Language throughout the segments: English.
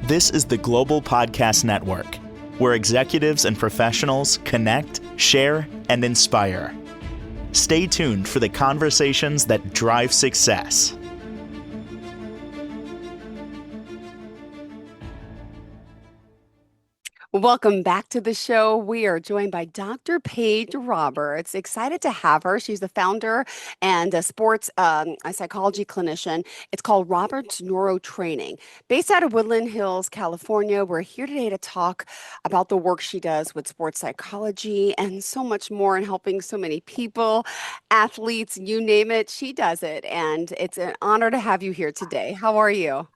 This is the Global Podcast Network, where executives and professionals connect, share, and inspire. Stay tuned for the conversations that drive success. Welcome back to the show. We are joined by Dr. Paige Roberts. Excited to have her. She's the founder and a sports a psychology clinician. It's called Roberts Neurotraining. Based out of Woodland Hills, California, we're here today to talk about the work she does with sports psychology and so much more in helping so many people, athletes, you name it, she does it. And it's an honor to have you here today. How are you?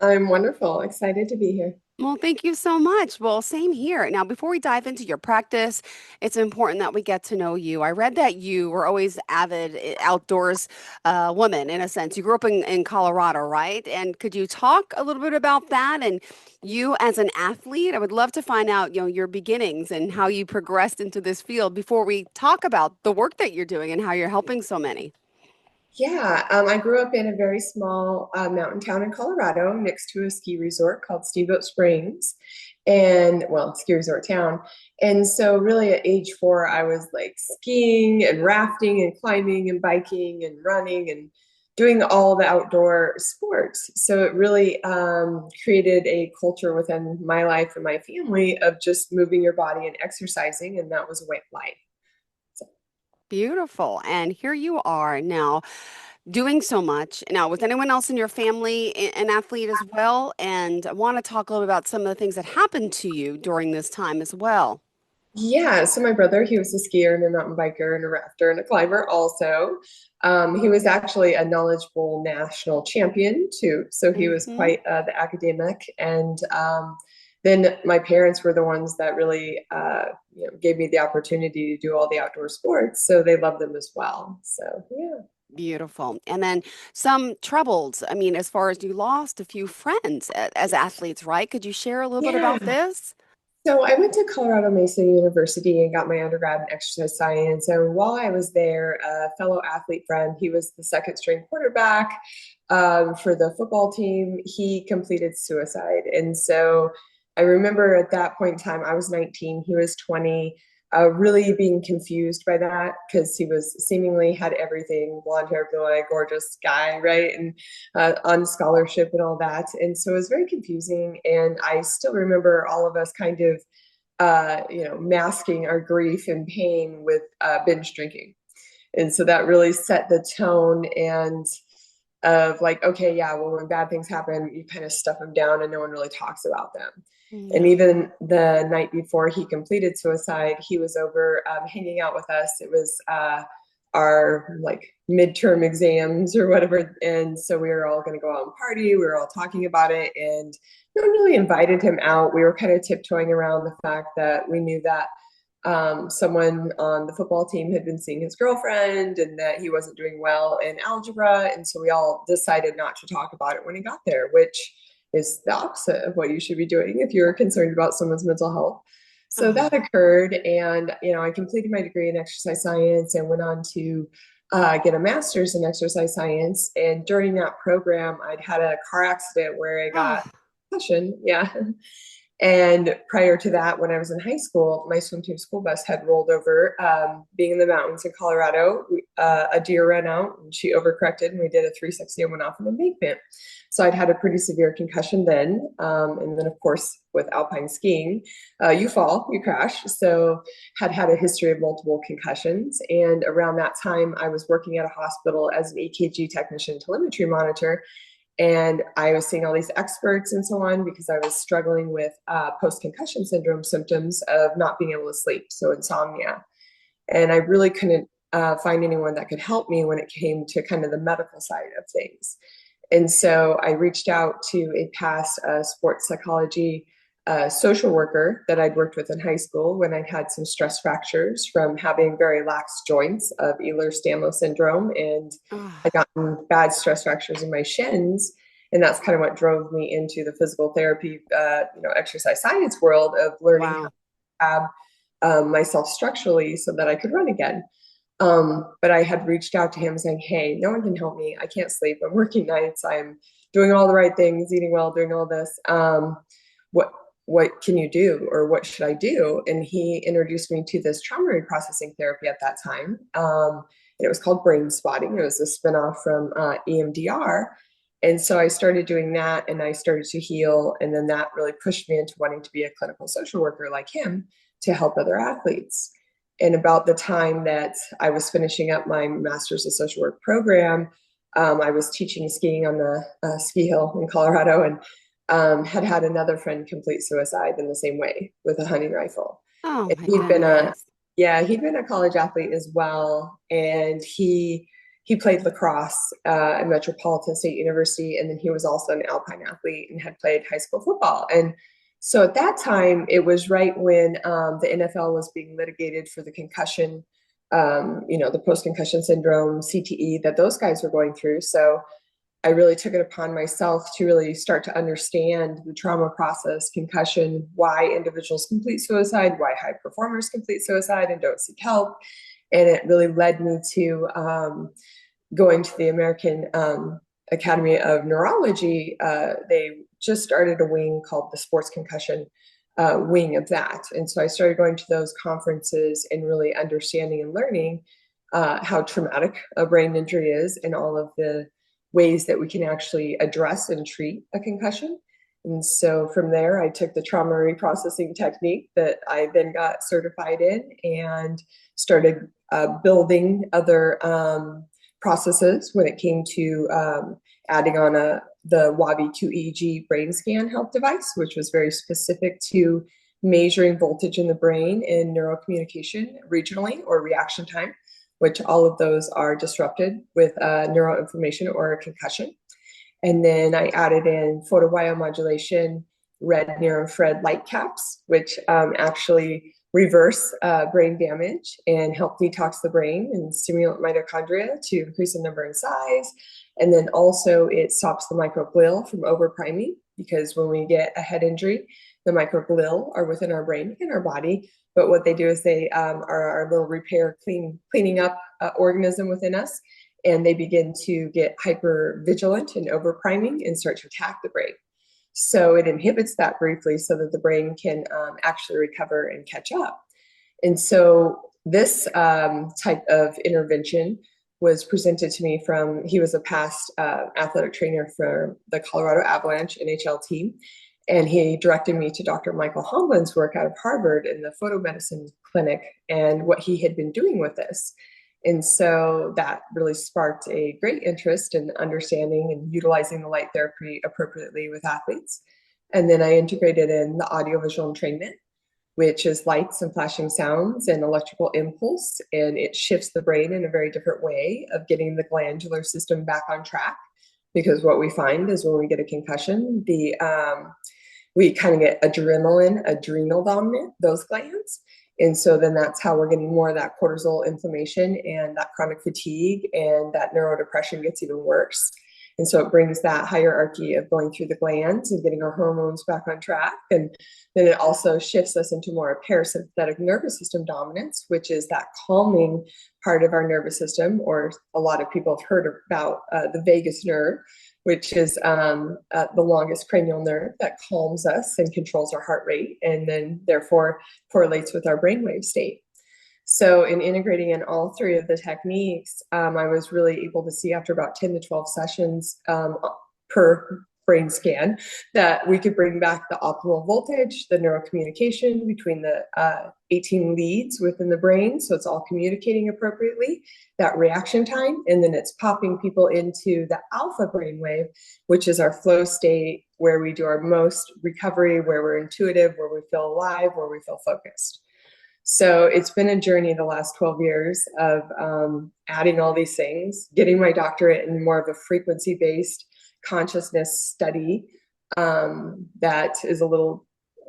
I'm wonderful. Excited to be here. Well, thank you so much. Well, same here. Now, before we dive into your practice, it's important that we get to know you. I read that you were always avid outdoors woman, in a sense. You grew up in Colorado, right? And could you talk a little bit about that and you as an athlete? I would love to find out, your beginnings and how you progressed into this field before we talk about the work that you're doing and how you're helping so many. Yeah, I grew up in a very small mountain town in Colorado next to a ski resort called Steamboat Springs, and well, ski resort town. And so really at age 4, I was like skiing and rafting and climbing and biking and running and doing all the outdoor sports. So it really created a culture within my life and my family of just moving your body and exercising, and that was a way of life. Beautiful. And here you are now doing so much. Now, was anyone else in your family an athlete as well? And I want to talk a little about some of the things that happened to you during this time as well. Yeah, so my brother, he was a skier and a mountain biker and a rafter and a climber also. He was actually a knowledgeable national champion too. So he was Hmm. quite the academic. And then my parents were the ones that really gave me the opportunity to do all the outdoor sports. So they loved them as well. So yeah. Beautiful. And then some troubles. I mean, as far as you lost a few friends as athletes, right? Could you share a little bit Yeah. about this? So I went to Colorado Mesa University and got my undergrad in exercise science. And while I was there, a fellow athlete friend, he was the second string quarterback for the football team. He completed suicide. And so I remember at that point in time, I was 19, he was 20, really being confused by that because he was seemingly had everything, blonde hair, blue eye, gorgeous guy, right? And on scholarship and all that. And so it was very confusing. And I still remember all of us kind of, masking our grief and pain with binge drinking. And so that really set the tone and of like, okay, yeah, well, when bad things happen, you kind of stuff them down and no one really talks about them. And Yeah. even the night before he completed suicide, he was over hanging out with us. It was our like midterm exams or whatever. And so we were all going to go out and party. We were all talking about it. And no one really invited him out. We were kind of tiptoeing around the fact that we knew that someone on the football team had been seeing his girlfriend and that he wasn't doing well in algebra. And so we all decided not to talk about it when he got there, which is the opposite of what you should be doing if you're concerned about someone's mental health. So that Oh, occurred. And, I completed my degree in exercise science and went on to get a master's in exercise science. And during that program, I'd had a car accident where I got oh, concussion. Yeah. And prior to that, when I was in high school, my swim team school bus had rolled over. Being in the mountains in Colorado, a deer ran out and she overcorrected, and we did a 360 and went off an embankment. So I'd had a pretty severe concussion then. And then, of course, with alpine skiing, you fall, you crash. So had a history of multiple concussions. And around that time, I was working at a hospital as an EKG technician telemetry monitor. And I was seeing all these experts and so on because I was struggling with post-concussion syndrome symptoms of not being able to sleep, so insomnia. And I really couldn't find anyone that could help me when it came to kind of the medical side of things. And so I reached out to a past sports psychology social worker that I'd worked with in high school when I'd had some stress fractures from having very lax joints of Ehlers-Danlos syndrome. And I oh, gotten bad stress fractures in my shins. And that's kind of what drove me into the physical therapy, exercise science world of learning how wow. to myself structurally so that I could run again. But I had reached out to him saying, hey, no one can help me. I can't sleep. I'm working nights. I'm doing all the right things, eating well, doing all this. What what can you do, or what should I do? And he introduced me to this trauma reprocessing therapy at that time. And it was called brain spotting. It was a spinoff from EMDR. And so I started doing that, and I started to heal. And then that really pushed me into wanting to be a clinical social worker like him to help other athletes. And about the time that I was finishing up my master's of social work program, I was teaching skiing on the ski hill in Colorado, and had another friend complete suicide in the same way with a hunting rifle. Oh And my he'd been goodness. he'd been a college athlete as well, and he played lacrosse at Metropolitan State University, and then he was also an alpine athlete and had played high school football. And so at that time, it was right when the NFL was being litigated for the concussion, the post-concussion syndrome, CTE, that those guys were going through. So I really took it upon myself to really start to understand the trauma process, concussion, why individuals complete suicide, why high performers complete suicide and don't seek help. And it really led me to going to the American Academy of Neurology. They just started a wing called the Sports Concussion wing of that. And so I started going to those conferences and really understanding and learning how traumatic a brain injury is, and all of the ways that we can actually address and treat a concussion. And so from there, I took the trauma reprocessing technique that I then got certified in, and started building other processes when it came to adding on the Wabi 2EEG brain scan health device, which was very specific to measuring voltage in the brain and neurocommunication regionally, or reaction time, which all of those are disrupted with neuroinflammation or a concussion. And then I added in photobiomodulation, red near infrared light caps, which actually reverse brain damage and help detox the brain and stimulate mitochondria to increase the number and size. And then also it stops the microglial from overpriming, because when we get a head injury, the microglial are within our brain and our body. But what they do is they are our little repair, cleaning up organism within us, and they begin to get hyper vigilant and overpriming and start to attack the brain. So it inhibits that briefly so that the brain can actually recover and catch up. And so this type of intervention was presented to me from, he was a past athletic trainer for the Colorado Avalanche NHL team. And he directed me to Dr. Michael Homblin's work out of Harvard in the photomedicine clinic, and what he had been doing with this. And so that really sparked a great interest in understanding and utilizing the light therapy appropriately with athletes. And then I integrated in the audiovisual entrainment, which is lights and flashing sounds and electrical impulse. And it shifts the brain in a very different way of getting the glandular system back on track. Because what we find is when we get a concussion, we kind of get adrenal dominant, those glands. And so then that's how we're getting more of that cortisol inflammation and that chronic fatigue, and that neurodepression gets even worse. And so it brings that hierarchy of going through the glands and getting our hormones back on track. And then it also shifts us into more parasympathetic nervous system dominance, which is that calming part of our nervous system, or a lot of people have heard about the vagus nerve, which is the longest cranial nerve that calms us and controls our heart rate, and then therefore correlates with our brainwave state. So in integrating in all three of the techniques, I was really able to see after about 10 to 12 sessions per brain scan that we could bring back the optimal voltage, the neurocommunication between the 18 leads within the brain, so it's all communicating appropriately, that reaction time, and then it's popping people into the alpha brainwave, which is our flow state, where we do our most recovery, where we're intuitive, where we feel alive, where we feel focused. So it's been a journey the last 12 years of adding all these things, getting my doctorate in more of a frequency-based consciousness study that is a little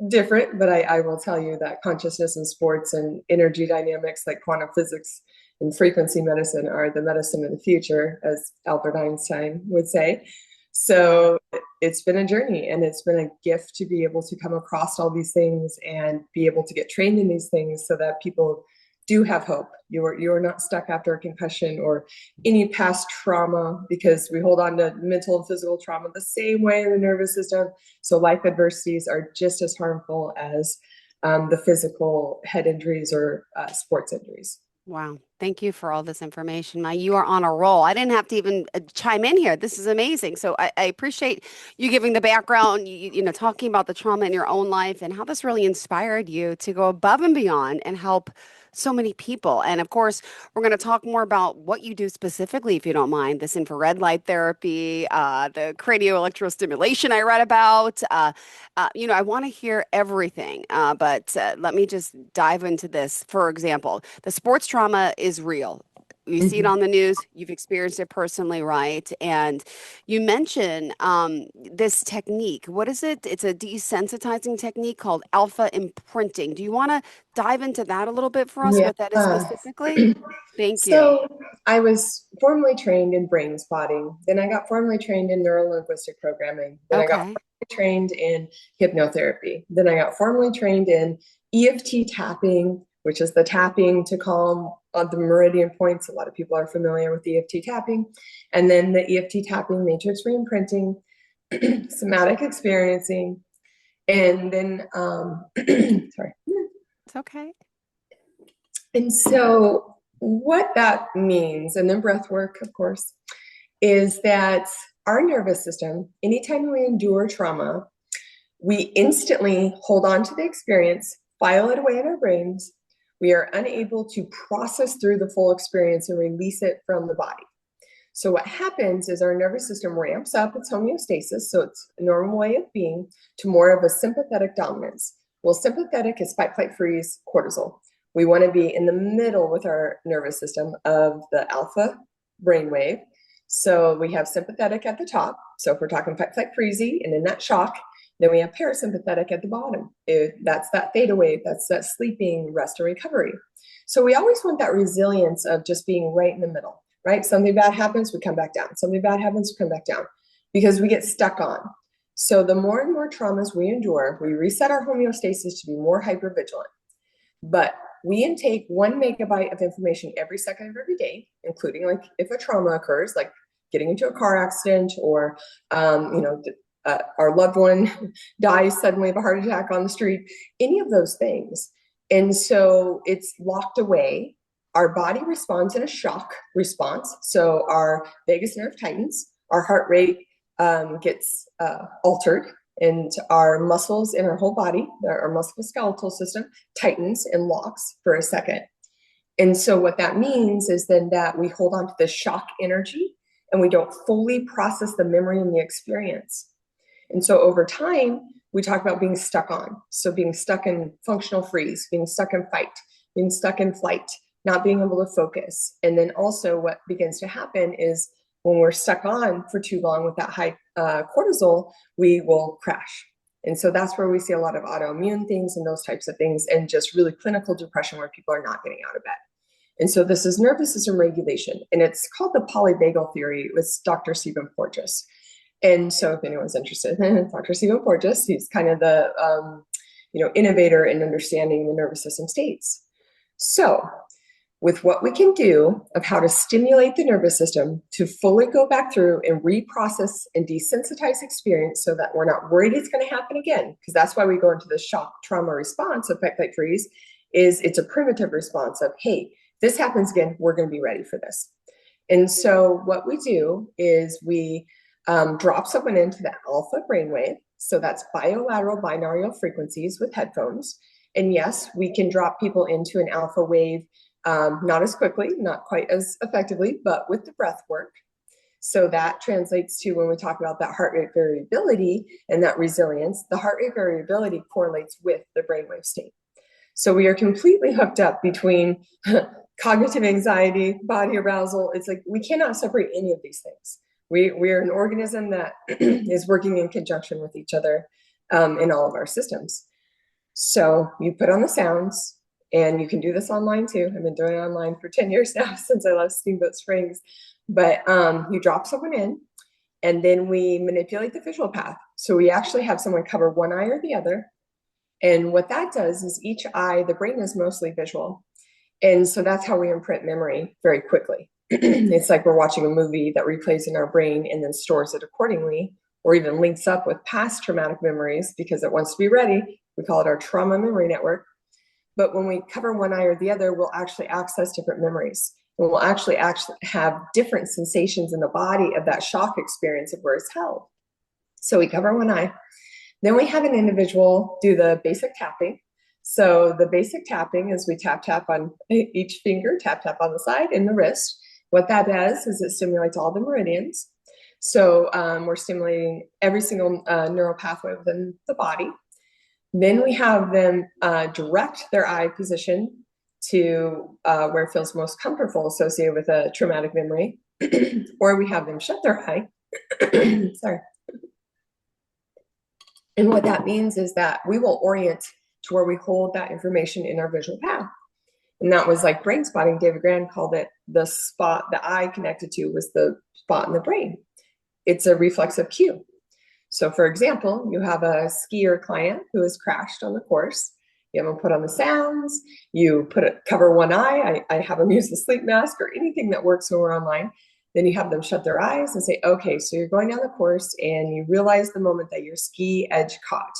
different, but I will tell you that consciousness in sports and energy dynamics like quantum physics and frequency medicine are the medicine of the future, as Albert Einstein would say. So it's been a journey, and it's been a gift to be able to come across all these things and be able to get trained in these things so that people do have hope. You are not stuck after a concussion or any past trauma, because we hold on to mental and physical trauma the same way in the nervous system. So life adversities are just as harmful as the physical head injuries or sports injuries. Wow. Thank you for all this information. You are on a roll. I didn't have to even chime in here. This is amazing. So I appreciate you giving the background, talking about the trauma in your own life and how this really inspired you to go above and beyond and help so many people. And of course, we're going to talk more about what you do specifically, if you don't mind, this infrared light therapy, the cranial electrostimulation I read about. I want to hear everything, but let me just dive into this. For example, the sports trauma is real. You see it Mhm. on the news, you've experienced it personally, right? And you mentioned this technique. What is it? It's a desensitizing technique called alpha imprinting. Do you want to dive into that a little bit for us, what that is Yeah. specifically? Thank you. So I was formally trained in brain spotting. Then I got formally trained in neuro-linguistic programming. Then I got Okay. formally trained in hypnotherapy. Then I got formally trained in EFT tapping, which is the tapping to calm on the meridian points. A lot of people are familiar with EFT tapping. And then the EFT tapping, matrix reimprinting, somatic experiencing, and then, sorry. It's okay. And so what that means, and then breath work, of course, is that our nervous system, anytime we endure trauma, we instantly hold on to the experience, file it away in our brains. We are unable to process through the full experience and release it from the body. So what happens is our nervous system ramps up its homeostasis, so it's a normal way of being, to more of a sympathetic dominance. Well, sympathetic is fight, flight, freeze, cortisol. We want to be in the middle with our nervous system of the alpha brainwave. So we have sympathetic at the top. So if we're talking fight, flight, freezy, and in that shock, then we have parasympathetic at the bottom. That's that theta wave. That's that sleeping, rest, and recovery. So we always want that resilience of just being right in the middle, right? Something bad happens, we come back down. Something bad happens, we come back down, because we get stuck on. So the more and more traumas we endure, we reset our homeostasis to be more hypervigilant. But we intake 1 megabyte of information every second of every day, including like if a trauma occurs, like getting into a car accident, or our loved one dies suddenly of a heart attack on the street, any of those things. And so it's locked away. Our body responds in a shock response. So our vagus nerve tightens, our heart rate gets altered, and our muscles in our whole body, our musculoskeletal system, tightens and locks for a second. And so what that means is then that we hold on to the shock energy and we don't fully process the memory and the experience. And so over time, we talk about being stuck on. So being stuck in functional freeze, being stuck in fight, being stuck in flight, not being able to focus. And then also what begins to happen is when we're stuck on for too long with that high cortisol, we will crash. And so that's where we see a lot of autoimmune things and those types of things, and just really clinical depression where people are not getting out of bed. And so this is nervous system regulation, and it's called the polyvagal theory with Dr. Stephen Porges. And so if anyone's interested, Dr. Stephen Porges, he's kind of the innovator in understanding the nervous system states. So with what we can do of how to stimulate the nervous system to fully go back through and reprocess and desensitize experience so that we're not worried it's going to happen again, because that's why we go into the shock trauma response of fight, flight, freeze, is it's a primitive response of, hey, this happens again, we're going to be ready for this. And so what we do is we drop someone into the alpha brainwave. So that's bilateral binaural frequencies with headphones. And yes, we can drop people into an alpha wave, not as quickly, not quite as effectively, but with the breath work. So that translates to, when we talk about that heart rate variability and that resilience, the heart rate variability correlates with the brainwave state. So we are completely hooked up between cognitive anxiety, body arousal. It's like we cannot separate any of these things. We're an organism that is working in conjunction with each other in all of our systems. So you put on the sounds, and you can do this online too. I've been doing it online for 10 years now since I left Steamboat Springs. But you drop someone in, and then we manipulate the visual path. So we actually have someone cover one eye or the other. And what that does is each eye, the brain is mostly visual. And so that's how we imprint memory very quickly. It's like we're watching a movie that replays in our brain and then stores it accordingly, or even links up with past traumatic memories because it wants to be ready. We call it our trauma memory network. But when we cover one eye or the other, we'll actually access different memories. And we'll actually have different sensations in the body of that shock experience of where it's held. So we cover one eye. Then we have an individual do the basic tapping. So the basic tapping is we tap, tap on each finger, tap, tap on the side and the wrist. What that does is it stimulates all the meridians. So we're stimulating every single neural pathway within the body. Then we have them direct their eye position to where it feels most comfortable associated with a traumatic memory, or we have them shut their eye. Sorry. And what that means is that we will orient to where we hold that information in our visual path. And that was like brain spotting. David Grand called it the spot the eye connected to was the spot in the brain. It's a reflexive cue. So for example, you have a skier client who has crashed on the course. You have them put on the sounds, you cover one eye. I have them use the sleep mask or anything that works when we're online. Then you have them shut their eyes and say, okay, so you're going down the course and you realize the moment that your ski edge caught.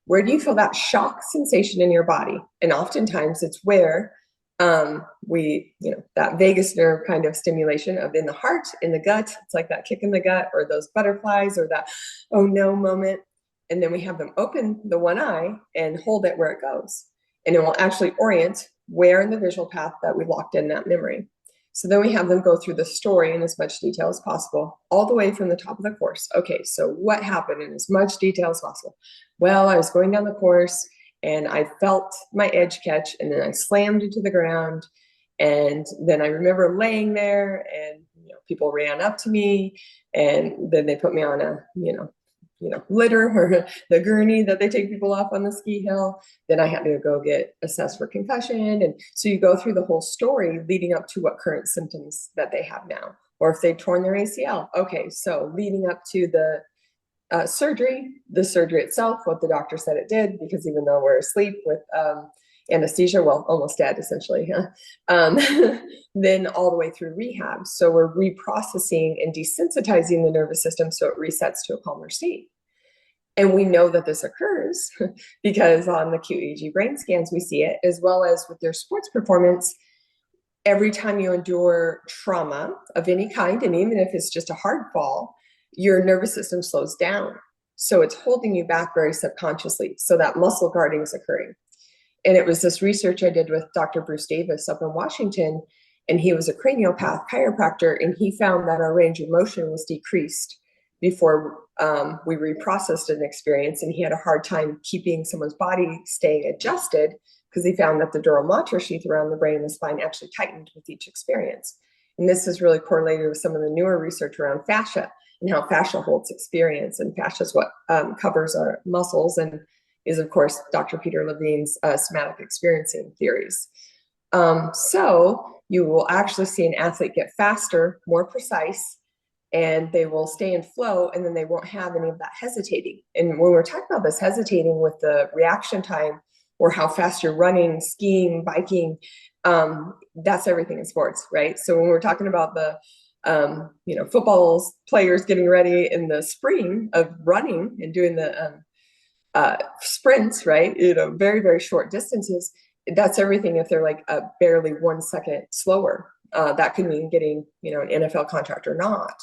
Where do you feel that shock sensation in your body? And oftentimes it's where that vagus nerve kind of stimulation of in the heart, in the gut. It's like that kick in the gut or those butterflies or that, oh no moment. And then we have them open the one eye and hold it where it goes. And it will actually orient where in the visual path that we locked in that memory. So then we have them go through the story in as much detail as possible, all the way from the top of the course. Okay, so what happened in as much detail as possible? Well, I was going down the course and I felt my edge catch and then I slammed into the ground. And then I remember laying there and people ran up to me and then they put me on a, litter or the gurney that they take people off on the ski hill. Then I had to go get assessed for concussion. And so you go through the whole story leading up to what current symptoms that they have now, or if they've torn their ACL. Okay, so leading up to the surgery itself, what the doctor said it did, because even though we're asleep with anesthesia, well, almost dead essentially, then all the way through rehab. So we're reprocessing and desensitizing the nervous system so it resets to a calmer state. And we know that this occurs because on the QEEG brain scans, we see it, as well as with their sports performance. Every time you endure trauma of any kind, and even if it's just a hard fall, your nervous system slows down. So it's holding you back very subconsciously. So that muscle guarding is occurring. And it was this research I did with Dr. Bruce Davis up in Washington, and he was a craniopath chiropractor, and he found that our range of motion was decreased before we reprocessed an experience, and he had a hard time keeping someone's body staying adjusted because he found that the duromotor sheath around the brain and the spine actually tightened with each experience. And this is really correlated with some of the newer research around fascia and how fascia holds experience, and fascia is what covers our muscles and is, of course, Dr. Peter Levine's somatic experiencing theories. So you will actually see an athlete get faster, more precise, and they will stay in flow, and then they won't have any of that hesitating. And when we're talking about this hesitating with the reaction time or how fast you're running, skiing, biking, that's everything in sports, right? So when we're talking about the football players getting ready in the spring of running and doing the sprints, right? Very, very short distances. That's everything. If they're like barely 1 second slower, that could mean getting, an NFL contract or not.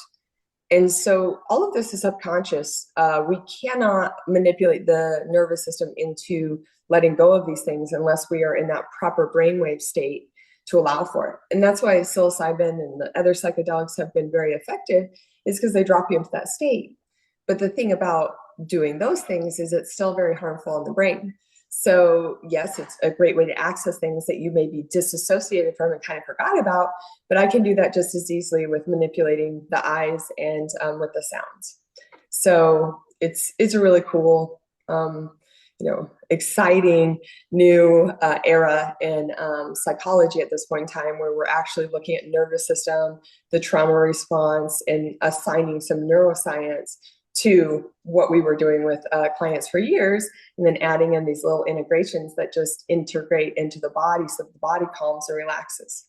And so all of this is subconscious. We cannot manipulate the nervous system into letting go of these things unless we are in that proper brainwave state to allow for it. And that's why psilocybin and the other psychedelics have been very effective, is because they drop you into that state. But the thing about doing those things is it's still very harmful on the brain. So yes, it's a great way to access things that you may be disassociated from and kind of forgot about, but I can do that just as easily with manipulating the eyes and with the sounds. So it's a really cool, exciting new era in psychology at this point in time, where we're actually looking at nervous system, the trauma response, and assigning some neuroscience to what we were doing with clients for years, and then adding in these little integrations that just integrate into the body so the body calms and relaxes.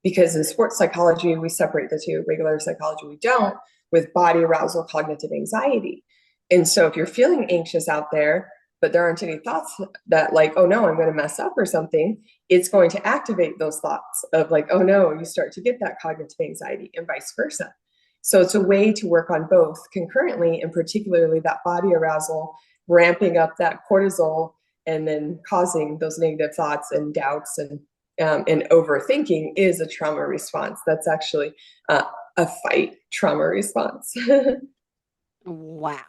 Because in sports psychology, we separate the two. Regular psychology, we don't, with body arousal, cognitive anxiety. And so if you're feeling anxious out there, but there aren't any thoughts that like, oh no, I'm going to mess up or something, it's going to activate those thoughts of like, oh no, you start to get that cognitive anxiety, and vice versa. So it's a way to work on both concurrently, and particularly that body arousal, ramping up that cortisol and then causing those negative thoughts and doubts and overthinking is a trauma response. That's actually a fight trauma response. Wow.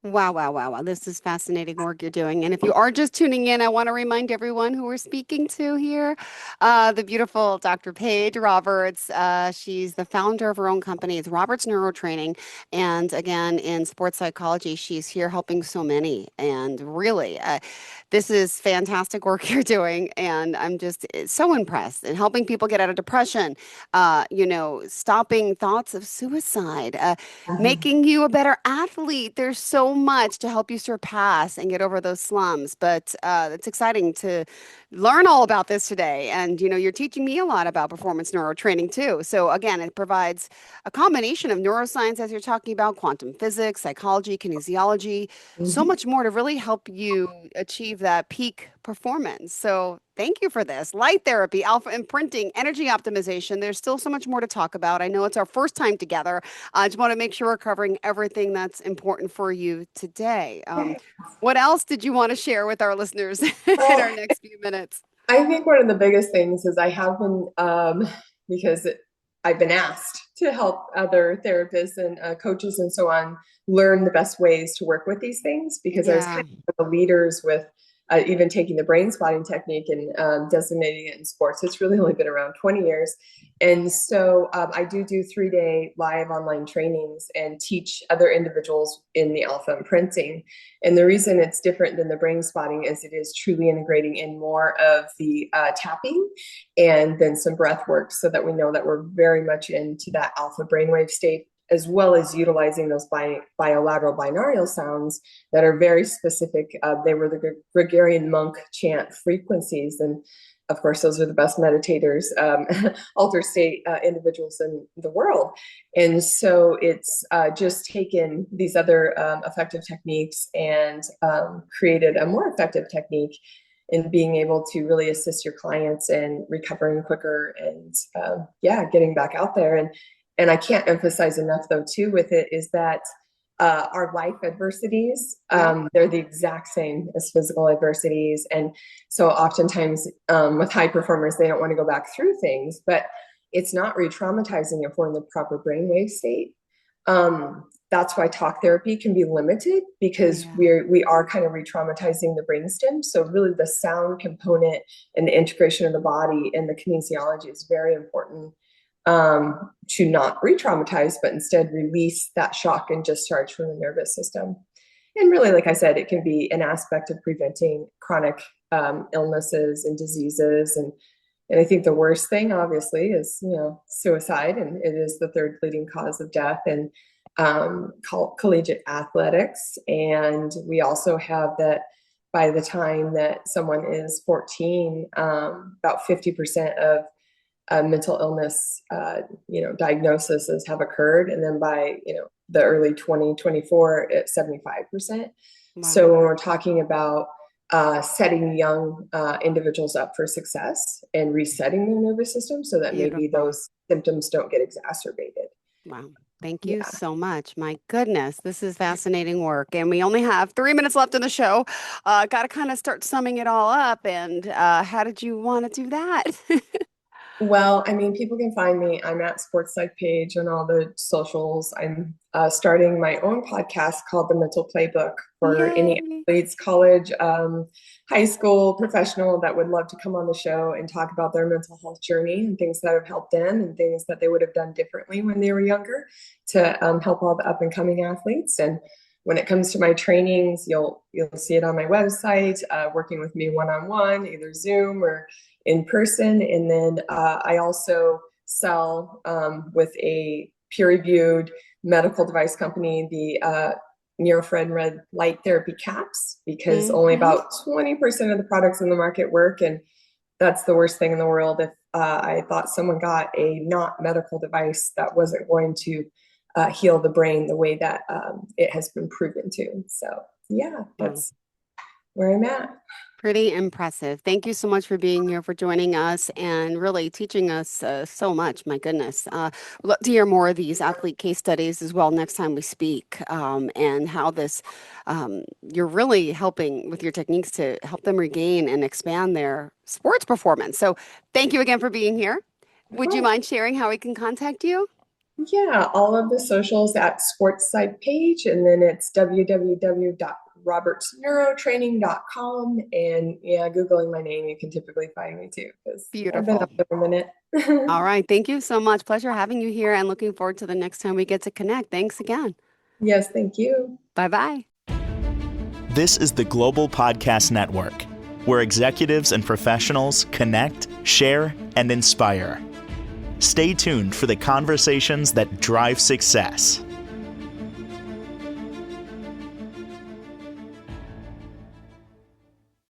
Wow, wow, wow, wow. This is fascinating work you're doing. And if you are just tuning in, I want to remind everyone who we're speaking to here, the beautiful Dr. Paige Roberts. She's the founder of her own company. It's Roberts Neurotraining. And again, in sports psychology, she's here helping so many. And really, this is fantastic work you're doing. And I'm just so impressed in helping people get out of depression, stopping thoughts of suicide, making you a better athlete. There's so much to help you surpass and get over those slums. But it's exciting to learn all about this today. And, you're teaching me a lot about performance neurotraining too. So again, it provides a combination of neuroscience, as you're talking about, quantum physics, psychology, kinesiology, so much more to really help you achieve that peak performance. So thank you for this. Light therapy, alpha imprinting, energy optimization. There's still so much more to talk about. I know it's our first time together. I just want to make sure we're covering everything that's important for you today. What else did you want to share with our listeners in our next few minutes? I think one of the biggest things is I have been, because I've been asked to help other therapists and coaches and so on learn the best ways to work with these things, because I was kind of one of the leaders with even taking the brain spotting technique and designating it in sports. It's really only been around 20 years. And so I do 3-day live online trainings and teach other individuals in the alpha imprinting. And the reason it's different than the brain spotting is it is truly integrating in more of the tapping and then some breath work, so that we know that we're very much into that alpha brainwave state, as well as utilizing those bilateral binaural sounds that are very specific. They were the Gregorian monk chant frequencies. And of course, those are the best meditators, altered state individuals in the world. And so it's just taken these other effective techniques and created a more effective technique in being able to really assist your clients in recovering quicker and getting back out there. And I can't emphasize enough, though, too, with it is that our life adversities, they're the exact same as physical adversities. And so oftentimes with high performers, they don't want to go back through things, but it's not re-traumatizing if we're in the proper brainwave state. That's why talk therapy can be limited, because we are kind of re-traumatizing the brainstem. So really the sound component and the integration of the body and the kinesiology is very important to not re-traumatize, but instead release that shock and discharge from the nervous system. And really, like I said, it can be an aspect of preventing chronic illnesses and diseases. And I think the worst thing, obviously, is, suicide, and it is the third leading cause of death in collegiate athletics. And we also have that by the time that someone is 14, about 50% of mental illness, diagnoses have occurred. And then by, the early 2024, it's 75%. Wow. So when we're talking about setting young individuals up for success and resetting their nervous system so that maybe those symptoms don't get exacerbated. Wow. Thank you so much. My goodness, this is fascinating work. And we only have 3 minutes left in the show. Got to kind of start summing it all up. And how did you want to do that? Well, I mean, people can find me. I'm at Sports Psych Paige on all the socials. I'm starting my own podcast called The Mental Playbook for any athletes, college, high school, professional that would love to come on the show and talk about their mental health journey and things that have helped them and things that they would have done differently when they were younger to help all the up and coming athletes. And when it comes to my trainings, you'll see it on my website, working with me one-on-one, either Zoom or in person. And then I also sell with a peer-reviewed medical device company, the near-infrared red light therapy caps because only Mhm. about 20% of the products in the market work. And that's the worst thing in the world if I thought someone got a not medical device that wasn't going to heal the brain the way that it has been proven to. So yeah, Wow. that's where I'm at. Pretty impressive. Thank you so much for being here, for joining us, and really teaching us so much. My goodness. We'd love to hear more of these athlete case studies as well next time we speak, and how you're really helping with your techniques to help them regain and expand their sports performance. So thank you again for being here. Of Would you course. mind sharing how we can contact you? Yeah, all of the socials at Sportside Page, and then it's www.robertsneurotraining.com. And yeah, Googling my name, you can typically find me too, because I've been Beautiful. up there a minute. All right. Thank you so much. Pleasure having you here and looking forward to the next time we get to connect. Thanks again. Yes, thank you. Bye bye. This is the Global Podcast Network, where executives and professionals connect, share, and inspire. Stay tuned for the conversations that drive success.